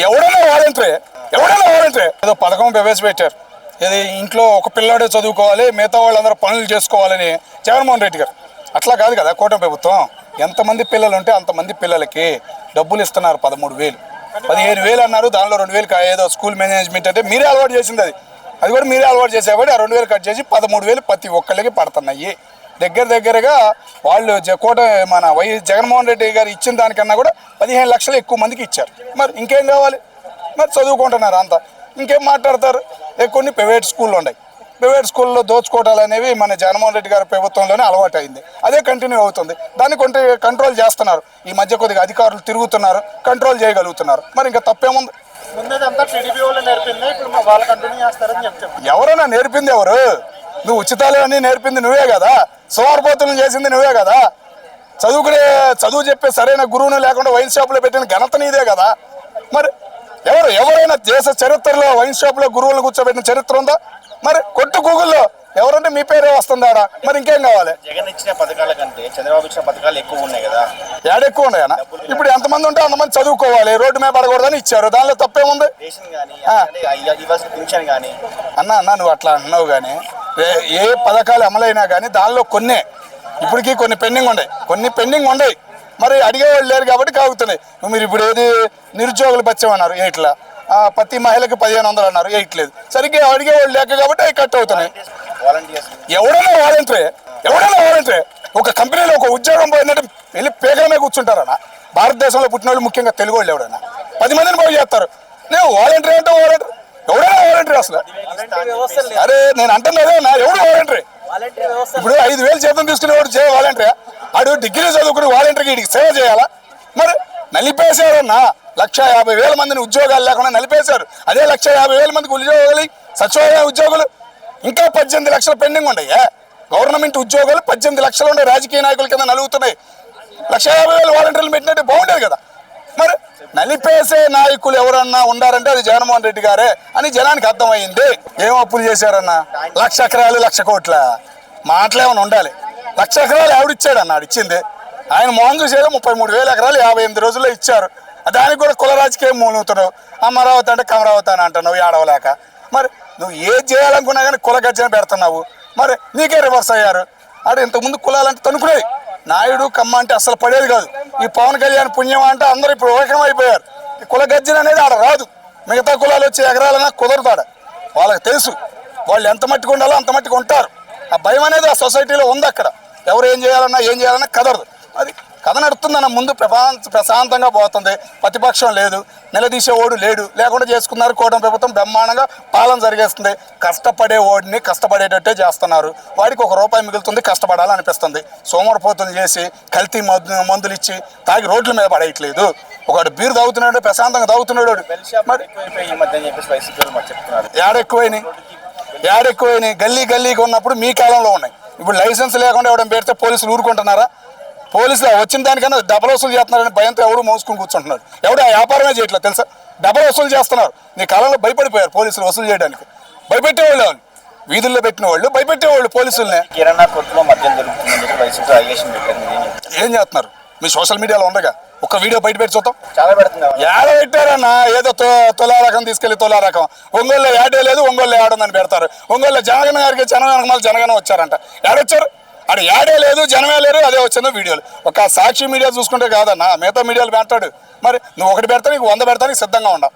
ఎవడైనా వాలంటరీ ఏదో పథకం ప్రవేశపెట్టారు. ఇది ఇంట్లో ఒక పిల్లాడే చదువుకోవాలి, మిగతా వాళ్ళందరూ పనులు చేసుకోవాలని జగన్మోహన్ రెడ్డి గారు. అట్లా కాదు కదా కూటమి ప్రభుత్వం. ఎంతమంది పిల్లలు ఉంటే అంతమంది పిల్లలకి డబ్బులు ఇస్తున్నారు. 13,000 15,000 అన్నారు. దానిలో 2,000 ఏదో స్కూల్ మేనేజ్మెంట్ అంటే మీరే అలవాటు చేసింది. అది కూడా మీరే అలవాటు చేసేవాడి. ఆ 2,000 కట్ చేసి 13,000 ప్రతి ఒక్కళ్ళకి పడుతున్నాయి. దగ్గరగా వాళ్ళు మన జగన్మోహన్ రెడ్డి గారు ఇచ్చిన దానికన్నా కూడా 15 లక్షలు ఎక్కువ మందికి ఇచ్చారు. మరి ఇంకేం కావాలి? మరి చదువుకుంటున్నారు అంతా. ఇంకేం మాట్లాడతారు? కొన్ని ప్రైవేట్ స్కూళ్ళు ఉన్నాయి. ప్రైవేట్ స్కూల్లో దోచుకోవడాలు అనేవి మన జగన్మోహన్ రెడ్డి గారి ప్రభుత్వంలోనే అలవాటు అయింది. అదే కంటిన్యూ అవుతుంది. దాన్ని కొంత కంట్రోల్ చేస్తున్నారు. ఈ మధ్య కొద్దిగా అధికారులు తిరుగుతున్నారు, కంట్రోల్ చేయగలుగుతున్నారు. మరి ఇంకా తప్పేముంది? ఎవరైనా నేర్పింది ఎవరు? నువ్వు ఉచితాలు అన్నీ నేర్పింది నువ్వే కదా. సోమరిపోతులను చేసింది నువ్వే కదా. చదువు చెప్పే సరైన గురువును లేకుండా వైన్ షాపులో పెట్టిన ఘనత నీదే కదా. మరి ఎవరైనా దేశ చరిత్రలో వైన్ షాపులో గురువులను కూర్చోబెట్టిన చరిత్ర ఉందా? మరి కొట్టు గూగుల్లో ఎవరంటే మీ పేరే వస్తుందాడా? మరి ఇంకేం కావాలి? జగన్ ఇచ్చిన పథకాల కంటే చంద్రబాబు ఇచ్చిన పథకాలు ఎక్కువ ఉన్నాయి కదా. ఎక్కువ ఉన్నాయన్నా? ఇప్పుడు ఎంతమంది ఉంటే అంతమంది చదువుకోవాలి, రోడ్డు మీద పడకూడదని ఇచ్చారు. దానిలో తప్పేముంది? అన్న నువ్వు అట్లా అన్నావు. కానీ ఏ పథకాలు అమలైనా కానీ దానిలో ఇప్పటికీ కొన్ని పెండింగ్ ఉన్నాయి. మరి అడిగేవాళ్ళు లేరు కాబట్టి కాగుతున్నాయి. మీరు ఇప్పుడు ఏది నిరుద్యోగులు బచ్చామన్నారు, ఇట్లా ప్రతి మహిళకి 1,500 అన్నారు, వేయట్లేదు. సరిగ్గా అడిగేవాళ్ళు లేక కాబట్టి అవి కట్ అవుతున్నాయి. ఎవడైనా వాలంటరీ ఒక కంపెనీలో ఒక ఉద్యోగం పోయినట్టు వెళ్ళి పేగలమే కూర్చుంటారన్నా. భారతదేశంలో పుట్టిన వాళ్ళు, ముఖ్యంగా తెలుగు వాళ్ళు ఎవడైనా 10 మందిని బాగు చేస్తారు. నేను వాలంటరీ అంటే ఎవడైనా వాలంటరీ అసలు? అరే నేను అంటున్నదే నా ఎవడు వాలంటరీ? ఇప్పుడు 5,000 జీతం తీసుకునేవాడు వాలంటరీ? ఆడు డిగ్రీ చదువుకుని వాలంటరీకి వీడికి సేవ చేయాలా? మరి నలిపేశారన్నా. 1,50,000 మందిని ఉద్యోగాలు లేకుండా నలిపేశారు. అదే 1,50,000 మందికి ఉద్యోగాలు, సచివాలయ ఉద్యోగులు ఇంకా 18 లక్షల పెండింగ్ ఉన్నాయి. గవర్నమెంట్ ఉద్యోగాలు 18 లక్షలు ఉన్నాయి. రాజకీయ నాయకుల కింద నలుగుతున్నాయి. 1,50,000 వాలంటీర్లు పెట్టినట్టు బాగుండేది కదా. మరి నలిపేసే నాయకులు ఎవరన్నా ఉండారంటే అది జగన్మోహన్ రెడ్డి గారే అని జనానికి అర్థమైంది. ఏం అప్పులు చేశారన్నా? 1,00,000 ఎకరాలు 1,00,000 కోట్ల మాటలేమన్నా ఉండాలి. 1,00,000 ఎకరాలు ఎవడిచ్చాడన్నా? ఇచ్చింది ఆయన మోహన్ చూసేదో 33,000 ఎకరాలు 58 రోజుల్లో ఇచ్చారు. దానికి కూడా కుల రాజకీయం మూలుగుతున్నావు. అమరావతి అంటే కమరావతి అని అంటున్నావు ఏడవలేక. మరి నువ్వు ఏది చేయాలనుకున్నా కానీ కుల గర్జన పెడుతున్నావు. మరి నీకే రివర్స్ అయ్యారు. అంటే ఇంతకుముందు కులాలంటే తనుకునేది. నాయుడు కమ్మ అంటే అసలు పడేది కాదు. ఈ పవన్ కళ్యాణ్ పుణ్యం అంటే అందరూ ఇప్పుడు ఏకం అయిపోయారు. ఈ కుల గర్జన అనేది ఆడ రాదు. మిగతా కులాలు వచ్చే ఎకరాలన్నా కుదరతాడు. వాళ్ళకి తెలుసు వాళ్ళు ఎంత మట్టికి ఉండాలో అంత మట్టికి ఉంటారు. ఆ భయం అనేది ఆ సొసైటీలో ఉంది. అక్కడ ఎవరు ఏం చేయాలన్నా కదరదు. అది కథ నడుతుందన్న ముందు ప్రశాంతంగా పోతుంది. ప్రతిపక్షం లేదు, నిలదీసేవాడు లేడు. లేకుండా చేసుకున్నారు. కూటమి ప్రభుత్వం బ్రహ్మాండంగా పాలన జరిగేస్తుంది. కష్టపడే ఓడిని కష్టపడేటట్టే చేస్తున్నారు. వాడికి ₹1 మిగులుతుంది, కష్టపడాలనిపిస్తుంది. సోమరిపోతులు చేసి కల్తీ మందులు ఇచ్చి తాగి రోడ్ల మీద పడేయట్లేదు. ఒకడు బీరు తాగుతున్నాడు, ప్రశాంతంగా తాగుతున్నాడు. మరి ఏడెక్కువైనాయి గల్లీకి ఉన్నప్పుడు మీ కాలంలో ఉన్నాయి. ఇప్పుడు లైసెన్స్ లేకుండా ఎవడం పెడితే పోలీసులు ఊరుకుంటున్నారా? పోలీసులు వచ్చిన దానికన్నా డబల్ వసూలు చేస్తున్నారని భయంతో ఎవడు మోసుకుని కూర్చుంటున్నాడు. ఎవడు ఆ వ్యాపారమే చేయట్లేదు తెలుసా? డబల్ వసూలు చేస్తున్నారు. నీ కాలంలో భయపడిపోయారు పోలీసులు వసూలు చేయడానికి. భయపెట్టేవాళ్ళు వాళ్ళు, వీధుల్లో పెట్టిన వాళ్ళు భయపెట్టేవాళ్ళు పోలీసుల్ని. ఏం చేస్తున్నారు? మీ సోషల్ మీడియాలో ఉండగా ఒక్క వీడియో బయట పెట్టి చూద్దాం. చాలా పెడుతున్నారు. ఏడ పెట్టారన్నా? ఏదో తొలా రకం తీసుకెళ్లి తొలా రకం. ఒంగోలులో యాడే లేదు, ఒంగోలులో యాడుందని పెడతారు. ఒంగోలులో జనగణ గారికి జనగణ వచ్చారంట. యాడొచ్చారు? అక్కడ యాడే లేదు, జనమే లేరు. అదే వచ్చిందో వీడియోలు. ఒక సాక్షి మీడియా చూసుకుంటే కాదన్నా, మిగతా మీడియాలు పెడతాడు. మరి నువ్వు ఒకటి పెడతా, నీకు 100 పెడతానికి సిద్ధంగా ఉండవు.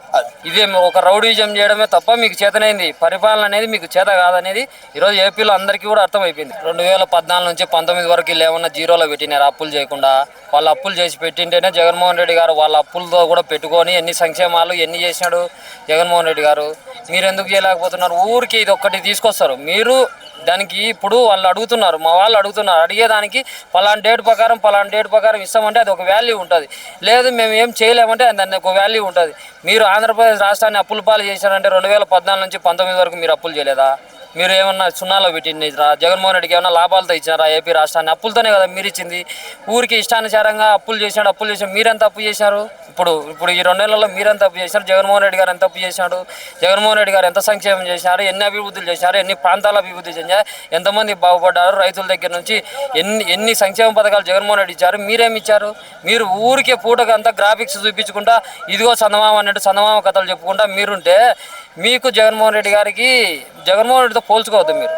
ఇదే ఒక రౌడీజం చేయడమే తప్ప మీకు చేతనైంది పరిపాలన అనేది మీకు చేత కాదనేది ఈరోజు ఏపీలో అందరికీ కూడా అర్థమైపోయింది. 2014 నుంచి 19 వరకు ఏమన్నా జీరోలో పెట్టినారు అప్పులు చేయకుండా. వాళ్ళు అప్పులు చేసి పెట్టింటేనే జగన్మోహన్ రెడ్డి గారు వాళ్ళ అప్పులతో కూడా పెట్టుకొని ఎన్ని సంక్షేమాలు ఎన్ని చేసినాడు జగన్మోహన్ రెడ్డి గారు. మీరు ఎందుకు చేయలేకపోతున్నారు? ఊరికి ఇది ఒక్కటి తీసుకొస్తారు మీరు. దానికి ఇప్పుడు వాళ్ళు అడుగుతున్నారు, మా వాళ్ళు అడుగుతున్నారు. అడిగేదానికి పలానా డేట్ ప్రకారం ఇస్తామంటే అది ఒక వాల్యూ ఉంటుంది. లేదు మేము ఏం చేయలేమంటే దానికి ఒక వాల్యూ ఉంటుంది. మీరు ఆంధ్రప్రదేశ్ రాష్ట్రాన్ని అప్పుల పాలు చేశారంటే 2014 నుంచి 19 వరకు మీరు అప్పులు చేయలేదా? మీరు ఏమన్నా సున్నాలో పెట్టినారా? జగన్మోహన్ రెడ్డికి ఏమన్నా లాభాలతో ఇచ్చినారా? ఏపీ రాష్ట్రాన్ని అప్పులతోనే కదా మీరు ఇచ్చింది. ఊరికి ఇష్టానుసారంగా అప్పులు చేశాడు. మీరెంత అప్పు చేశారు? ఇప్పుడు ఈ 2 నెలల్లో మీరెంత అప్పు చేశారు? జగన్మోహన్ రెడ్డి గారు ఎంత అప్పు చేశాడు? జగన్మోహన్ రెడ్డి గారు ఎంత సంక్షేమం చేశారు? ఎన్ని అభివృద్ధులు చేశారు? ఎన్ని ప్రాంతాల అభివృద్ధి చెందారు? ఎంతమంది బాగుపడ్డారు? రైతుల దగ్గర నుంచి ఎన్ని సంక్షేమ పథకాలు జగన్మోహన్ రెడ్డి ఇచ్చారు? మీరేమి ఇచ్చారు? మీరు ఊరికే పూటకు అంతా గ్రాఫిక్స్ చూపించుకుంటా ఇదిగో చందమామ అన్నట్టు చందమామ కథలు చెప్పుకుంటా మీరుంటే మీకు జగన్మోహన్ రెడ్డితో పోల్చుకోవద్దు. మీరు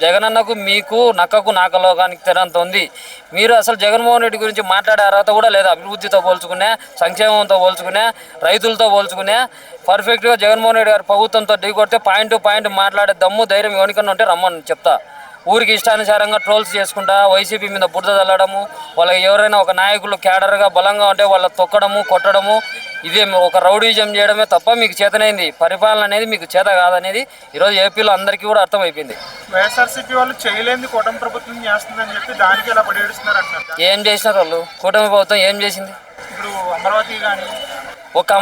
జగనన్నకు మీకు నక్కకు నాకలోకానికి తెరంత ఉంది. మీరు అసలు జగన్మోహన్ రెడ్డి గురించి మాట్లాడే అర్హత కూడా లేదు. అభివృద్ధితో పోల్చుకునే, సంక్షేమంతో పోల్చుకునే, రైతులతో పోల్చుకునే పర్ఫెక్ట్గా జగన్మోహన్ రెడ్డి గారి ప్రభుత్వంతో ఢీకొడితే పాయింట్ టు పాయింట్ మాట్లాడే దమ్ము ధైర్యం ఎవరికన్నా ఉంటే రమ్మని చెప్తా. ఊరికి ఇష్టానుసారంగా ట్రోల్స్ చేసుకుంటా వైసీపీ మీద బురద చల్లడము, వాళ్ళకి ఎవరైనా ఒక నాయకులు క్యాడర్గా బలంగా ఉంటే వాళ్ళ తొక్కడము కొట్టడము, ఇదే ఒక రౌడీజం చేయడమే తప్ప మీకు చేతనైంది పరిపాలన అనేది మీకు చేత కాదనేది ఈరోజు ఏపీలో అందరికీ కూడా అర్థమైపోయింది. వైఎస్ఆర్సీపీ వాళ్ళు చేయలేని కూటమి ప్రభుత్వం చేస్తుందని చెప్పి దానికి ఇలా పడేస్తున్నారు అంటున్నారు. ఏం చేసినారు వాళ్ళు? కూటమి ప్రభుత్వం ఏం చేసింది? ఇప్పుడు అమరావతి కానీ ఒక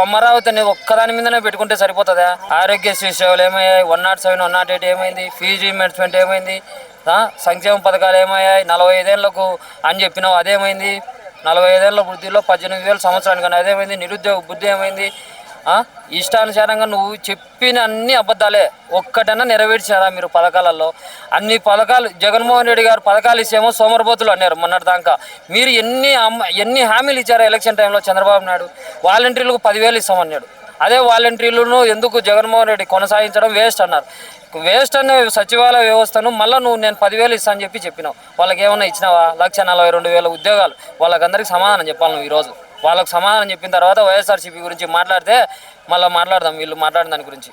అమరావతి అనేది ఒక్కదాని మీదనే పెట్టుకుంటే సరిపోతుందా? ఆరోగ్యశ్రీ సేవలు ఏమయ్యాయి? 107, 108 ఏమైంది? ఫీజు రీయింబర్స్మెంట్ ఏమైంది? సంక్షేమ పథకాలు ఏమయ్యాయి? 45 ఏళ్లకు అని చెప్పినావు, అదేమైంది? 45 ఏళ్ల వృద్ధిలో 18,000 సంవత్సరానికి అదేమైంది? నిరుద్యోగ బుద్ధి ఏమైంది? ఇష్టానుసారంగా నువ్వు చెప్పిన అన్ని అబద్ధాలే. ఒక్కటన్నా నెరవేర్చారా మీరు పథకాలలో? అన్ని పథకాలు జగన్మోహన్ రెడ్డి గారు పథకాలు ఇచ్చేమో సోమరబోతులు అన్నారు మొన్నటి దాకా. మీరు ఎన్ని హామీలు ఇచ్చారా ఎలక్షన్ టైంలో? చంద్రబాబు నాయుడు వాలంటీర్లకు 10,000 ఇస్తామన్నాడు. అదే వాలంటీర్లను ఎందుకు జగన్మోహన్ రెడ్డి కొనసాగించడం వేస్ట్ అన్నారు. వేస్ట్ అనే సచివాలయ వ్యవస్థను మళ్ళీ నేను 10,000 ఇస్తా అని చెప్పినావు. వాళ్ళకి ఏమన్నా ఇచ్చినావా? 1,42,000 ఉద్యోగాలు. వాళ్ళకందరికీ సమాధానం చెప్పాలి నువ్వు ఈరోజు. వాళ్ళకు సమాధానం చెప్పిన తర్వాత వైఎస్ఆర్సీపీ గురించి మాట్లాడితే మళ్ళీ మాట్లాడదాం వీళ్ళు మాట్లాడిన దాని గురించి.